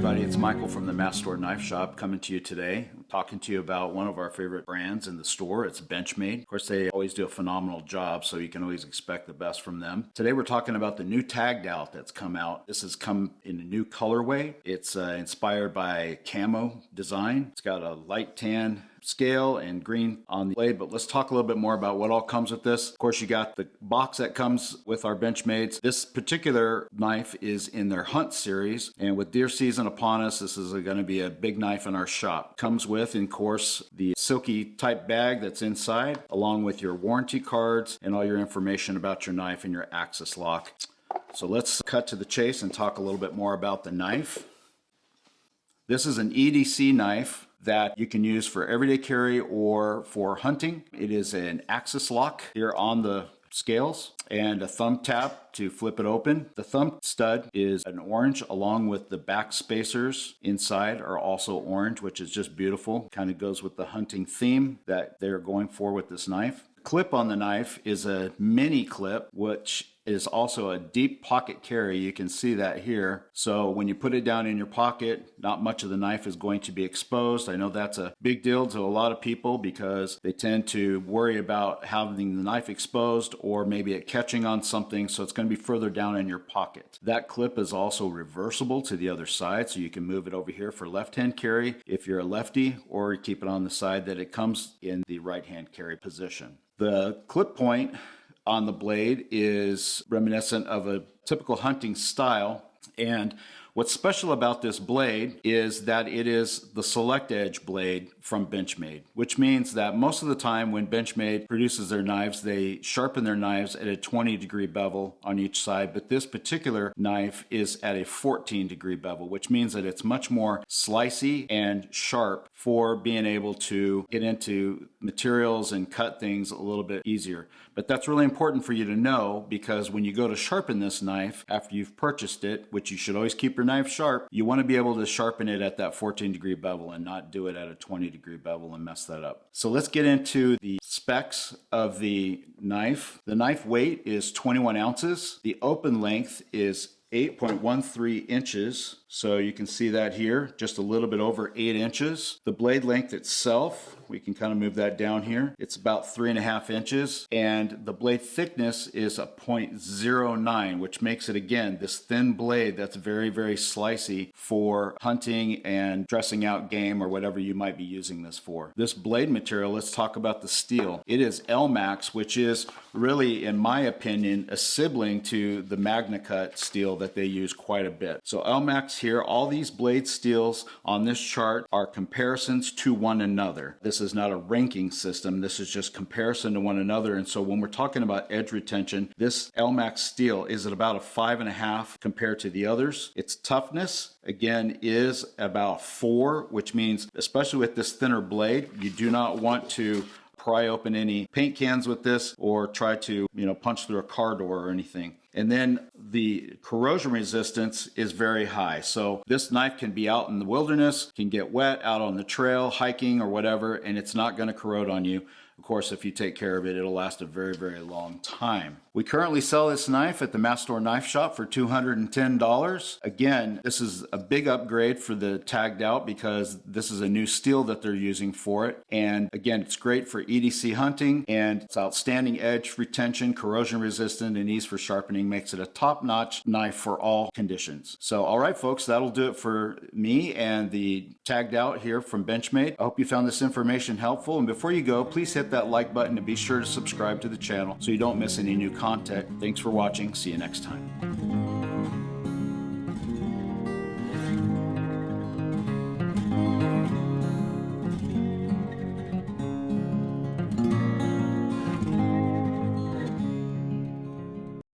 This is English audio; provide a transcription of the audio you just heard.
everybody, it's Michael from the Mast Knife Shop coming to you today. I'm talking to you about one of our favorite brands in the store. It's Benchmade. Of course, they always do a phenomenal job, so you can always expect the best from them. Today we're talking about the new Taggedout that's come out. This has come in a new colorway. It's inspired by camo design. It's got a light tan scale and green on the blade, but let's talk a little bit more about what all comes with this. Of course, you got the box that comes with our Benchmades. This particular knife is in their Hunt series, and with deer season upon us, this is going to be a big knife in our shop. Comes with, of course, the silky type bag that's inside, along with your warranty cards and all your information about your knife and your axis lock. So let's cut to the chase and talk a little bit more about the knife. This is an EDC knife that you can use for everyday carry or for hunting. It is an axis lock here on the scales and a thumb tap to flip it open. The thumb stud is an orange, along with the back spacers inside are also orange, which is just beautiful. Kind of goes with the hunting theme that they're going for with this knife. The clip on the knife is a mini clip, which is also a deep pocket carry. You can see that here. So when you put it down in your pocket, not much of the knife is going to be exposed. I know that's a big deal to a lot of people because they tend to worry about having the knife exposed or maybe it catching on something, so it's going to be further down in your pocket. That clip is also reversible to the other side, so you can move it over here for left-hand carry if you're a lefty, or keep it on the side that it comes in the right-hand carry position. The clip point on the blade is reminiscent of a typical hunting style, and what's special about this blade is that it is the select edge blade from Benchmade, which means that most of the time when Benchmade produces their knives, they sharpen their knives at a 20-degree bevel on each side, but this particular knife is at a 14-degree bevel, which means that it's much more slicey and sharp for being able to get into materials and cut things a little bit easier. But that's really important for you to know, because when you go to sharpen this knife after you've purchased it, which you should always keep your knife sharp, you want to be able to sharpen it at that 14-degree bevel and not do it at a 20-degree bevel and mess that up. So let's get into the specs of the knife. The knife weight is 21 ounces. The open length is 8.13 inches. So you can see that here, just a little bit over 8 inches. The blade length itself, we can kind of move that down here. It's about 3.5 inches, and the blade thickness is a 0.09, which makes it, again, this thin blade that's very, very slicey for hunting and dressing out game or whatever you might be using this for. This blade material, let's talk about the steel. It is Elmax, which is really, in my opinion, a sibling to the MagnaCut steel that they use quite a bit. So Elmax here, all these blade steels on this chart are comparisons to one another. This is not a ranking system. This is just comparison to one another. And so when we're talking about edge retention, this Elmax steel is at about a 5.5 compared to the others. Its toughness, again, is about 4, which means, especially with this thinner blade, you do not want to pry open any paint cans with this or try to, punch through a car door or anything. And then the corrosion resistance is very high. So this knife can be out in the wilderness, can get wet out on the trail, hiking or whatever, and it's not going to corrode on you. Of course, if you take care of it, it'll last a very, very long time. We currently sell this knife at the Mast Knife Shop for $210. Again, this is a big upgrade for the Taggedout because this is a new steel that they're using for it. And again, it's great for EDC hunting, and it's outstanding edge retention, corrosion resistant, and ease for sharpening makes it a top-notch knife for all conditions. So, all right, folks, that'll do it for me and the Taggedout here from Benchmade. I hope you found this information helpful. And before you go, please hit that like button and be sure to subscribe to the channel so you don't miss any new content. Thanks for watching. See you next time.